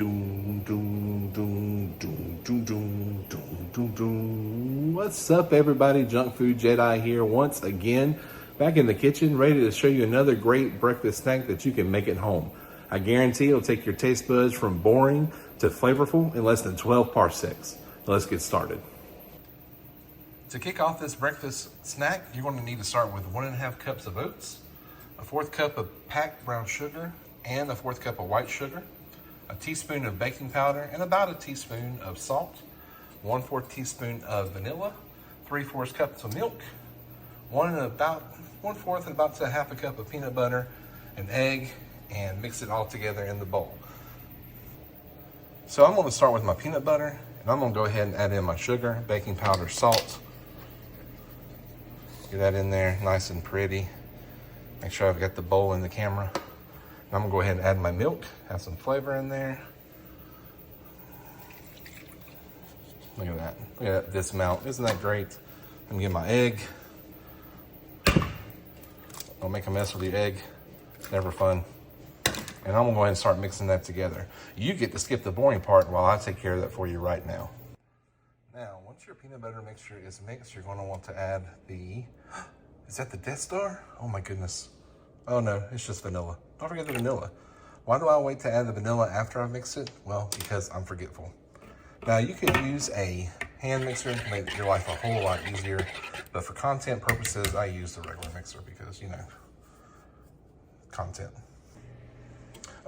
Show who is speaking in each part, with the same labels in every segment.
Speaker 1: What's up, everybody? Junk Food Jedi here once again, back in the kitchen, ready to show you another great breakfast snack that you can make at home. I guarantee it'll take your taste buds from boring to flavorful in less than 12 parsecs. Let's get started. To kick off this breakfast snack, you're going to need to start with 1.5 cups of oats, a 1/4 cup of packed brown sugar, and a 1/4 cup of white sugar, a teaspoon of baking powder, and about a teaspoon of salt, 1/4 teaspoon of vanilla, 3/4 cups of milk, 1/4 and about to 1/2 cup of peanut butter, an egg, and mix it all together in the bowl. So I'm going to start with my peanut butter, and I'm going to go ahead and add in my sugar, baking powder, salt. Get that in there nice and pretty. Make sure I've got the bowl in the camera. And I'm gonna go ahead and add my milk, have some flavor in there. Look at that, look at this amount. Isn't that great? I'm gonna get my egg. Don't make a mess with your egg, never fun. And I'm gonna go ahead and start mixing that together. You get to skip the boring part while I take care of that for you right now. Now, once your peanut butter mixture is mixed, you're gonna want to add the, is that the Death Star? Oh my goodness. Oh no, it's just vanilla. Don't forget the vanilla. Why do I wait to add the vanilla after I mix it? Well, because I'm forgetful. Now, you could use a hand mixer to make your life a whole lot easier, but for content purposes, I use the regular mixer because, you know, content.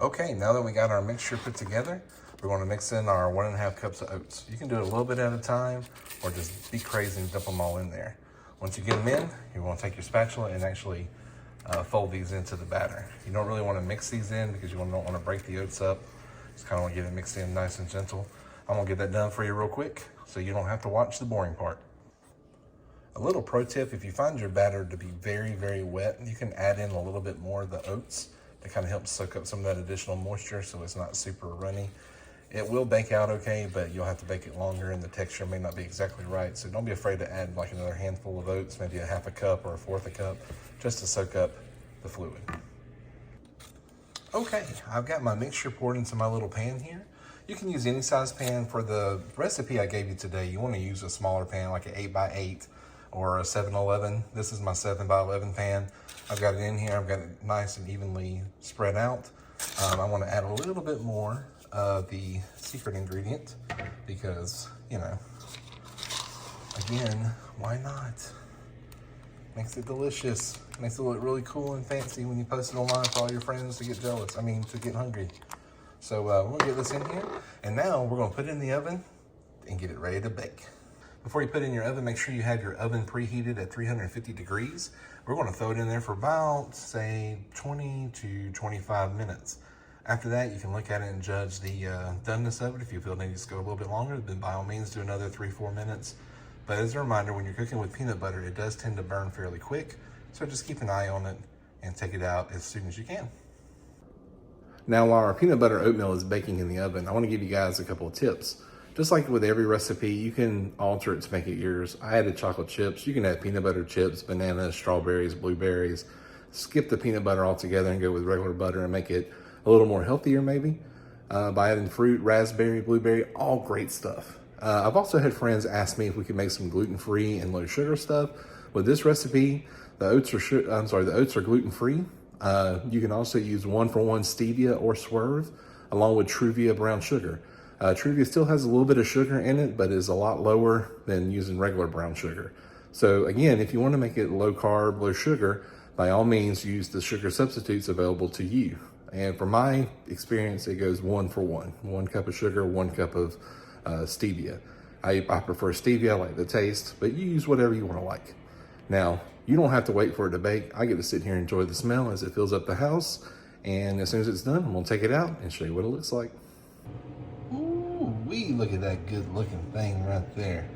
Speaker 1: Okay, now that we got our mixture put together, we're going to mix in our 1.5 cups of oats. You can do it a little bit at a time, or just be crazy and dump them all in there. Once you get them in, you're going to take your spatula and actually fold these into the batter. You don't really want to mix these in because you don't want to break the oats up. Just kind of want to get it mixed in nice and gentle. I'm going to get that done for you real quick so you don't have to watch the boring part. A little pro tip, if you find your batter to be very, very wet, you can add in a little bit more of the oats to kind of help soak up some of that additional moisture so it's not super runny. It will bake out okay, but you'll have to bake it longer and the texture may not be exactly right. So don't be afraid to add like another handful of oats, maybe a 1/2 cup or a 1/4 cup, just to soak up the fluid. Okay, I've got my mixture poured into my little pan here. You can use any size pan. For the recipe I gave you today, you want to use a smaller pan, like an 8x8 or a 7-Eleven. This is my 7x11 pan. I've got it in here. I've got it nice and evenly spread out. I want to add a little bit more of the secret ingredient because, you know, again, why not? Makes it delicious. Makes it look really cool and fancy when you post it online for all your friends to get jealous. I mean, to get hungry. So we'll get this in here. And now we're going to put it in the oven and get it ready to bake. Before you put it in your oven, make sure you have your oven preheated at 350 degrees. We're going to throw it in there for about, say, 20 to 25 minutes. After that, you can look at it and judge the doneness of it. If you feel it needs to go a little bit longer, then by all means do another 3-4 minutes. But as a reminder, when you're cooking with peanut butter, it does tend to burn fairly quick. So just keep an eye on it and take it out as soon as you can. Now, while our peanut butter oatmeal is baking in the oven, I want to give you guys a couple of tips. Just like with every recipe, you can alter it to make it yours. I added chocolate chips. You can add peanut butter chips, bananas, strawberries, blueberries. Skip the peanut butter altogether and go with regular butter and make it a little more healthier maybe. By adding fruit, raspberry, blueberry, all great stuff. I've also had friends ask me if we could make some gluten-free and low sugar stuff. With this recipe, the oats are gluten-free. You can also use 1-for-1 stevia or swerve along with Truvia brown sugar. Truvia still has a little bit of sugar in it, but is a lot lower than using regular brown sugar. So again, if you want to make it low carb, low sugar, by all means use the sugar substitutes available to you. And from my experience, it goes 1-for-1. 1 cup of sugar, 1 cup of stevia. I prefer stevia, I like the taste, but you use whatever you want to like. Now, you don't have to wait for it to bake. I get to sit here and enjoy the smell as it fills up the house. And as soon as it's done, I'm gonna take it out and show you what it looks like. Ooh, look at that good looking thing right there.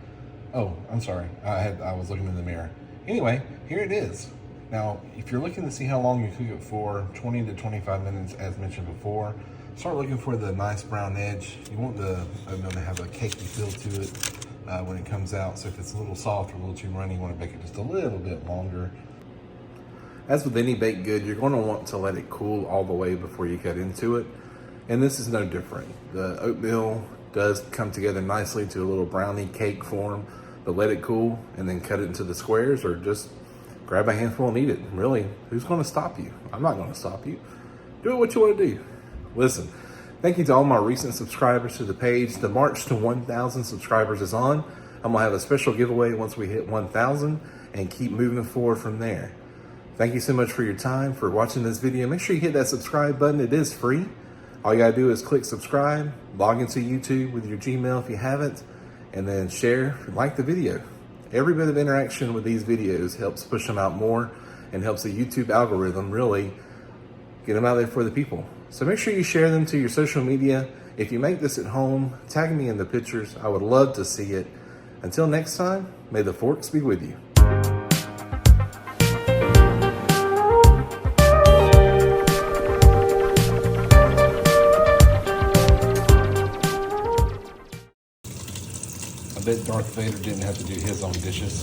Speaker 1: Oh, I'm sorry, I was looking in the mirror. Anyway, here it is. Now, if you're looking to see how long you cook it for, 20 to 25 minutes as mentioned before, start looking for the nice brown edge. You want the oatmeal to have a cakey feel to it when it comes out. So if it's a little soft or a little too runny, you want to bake it just a little bit longer. As with any baked good, you're going to want to let it cool all the way before you cut into it. And this is no different. The oatmeal does come together nicely to a little brownie cake form, but let it cool and then cut it into the squares, or just grab a handful and eat it. Really, who's gonna stop you? I'm not gonna stop you. Do what you wanna do. Listen, thank you to all my recent subscribers to the page. The march to 1,000 subscribers is on. I'm gonna have a special giveaway once we hit 1,000 and keep moving forward from there. Thank you so much for your time, for watching this video. Make sure you hit that subscribe button. It is free. All you gotta do is click subscribe, log into YouTube with your Gmail if you haven't, and then share, like the video. Every bit of interaction with these videos helps push them out more and helps the YouTube algorithm really get them out there for the people. So make sure you share them to your social media. If you make this at home, tag me in the pictures. I would love to see it. Until next time, may the forks be with you. I bet Darth Vader didn't have to do his own dishes.